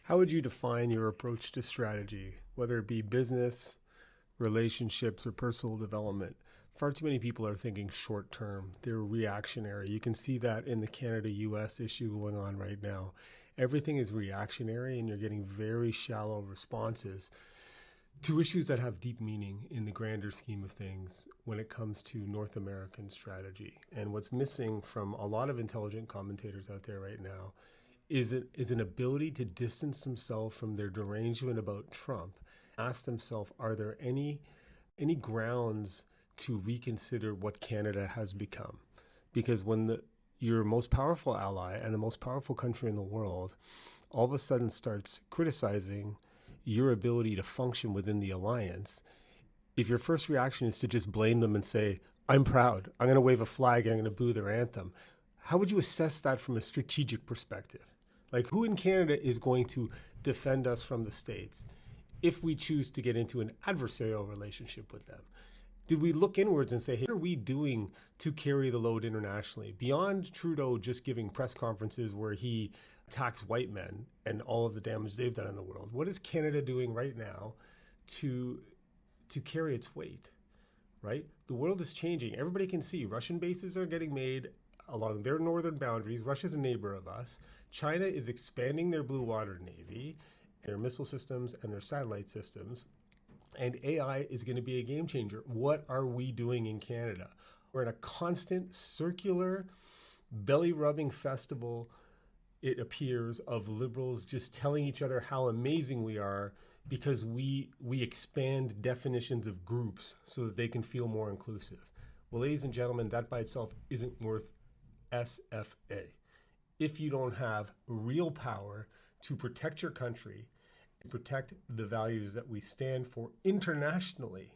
How would you define your approach to strategy, whether it be business, relationships, or personal development? Far too many people are thinking short term. They're reactionary. You can see that in the Canada US issue going on right now. Everything is reactionary, and you're getting very shallow responses to issues that have deep meaning in the grander scheme of things when it comes to North American strategy. And what's missing from a lot of intelligent commentators out there right now is an ability to distance themselves from their derangement about Trump, ask themselves, are there any grounds to reconsider what Canada has become? Because when your most powerful ally and the most powerful country in the world all of a sudden starts criticizing your ability to function within the alliance, if your first reaction is to just blame them and say, I'm proud, I'm going to wave a flag, I'm going to boo their anthem, how would you assess that from a strategic perspective? Like, who in Canada is going to defend us from the States if we choose to get into an adversarial relationship with them? Did we look inwards and say, hey, what are we doing to carry the load internationally? Beyond Trudeau just giving press conferences where he attacks white men and all of the damage they've done in the world, what is Canada doing right now to carry its weight, right? The world is changing. Everybody can see Russian bases are getting made along their northern boundaries. Russia's a neighbor of us. China is expanding their blue water navy, their missile systems and their satellite systems. And AI is going to be a game changer. What are we doing in Canada? We're in a constant circular belly-rubbing festival, it appears, of liberals just telling each other how amazing we are because we expand definitions of groups so that they can feel more inclusive. Well, ladies and gentlemen, that by itself isn't worth SFA. If you don't have real power to protect your country, protect the values that we stand for internationally.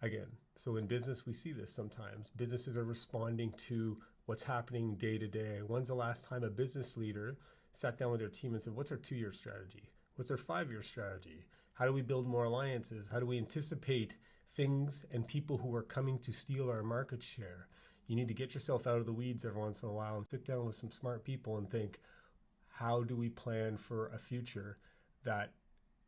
Again, so in business, we see this sometimes. Businesses are responding to what's happening day to day. When's the last time a business leader sat down with their team and said, what's our 2-year strategy? What's our 5-year strategy? How do we build more alliances? How do we anticipate things and people who are coming to steal our market share? You need to get yourself out of the weeds every once in a while and sit down with some smart people and think, how do we plan for a future that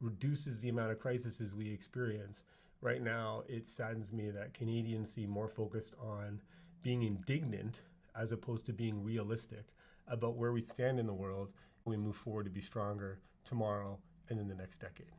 reduces the amount of crises we experience? Right now, it saddens me that Canadians seem more focused on being indignant as opposed to being realistic about where we stand in the world. We move forward to be stronger tomorrow and in the next decade.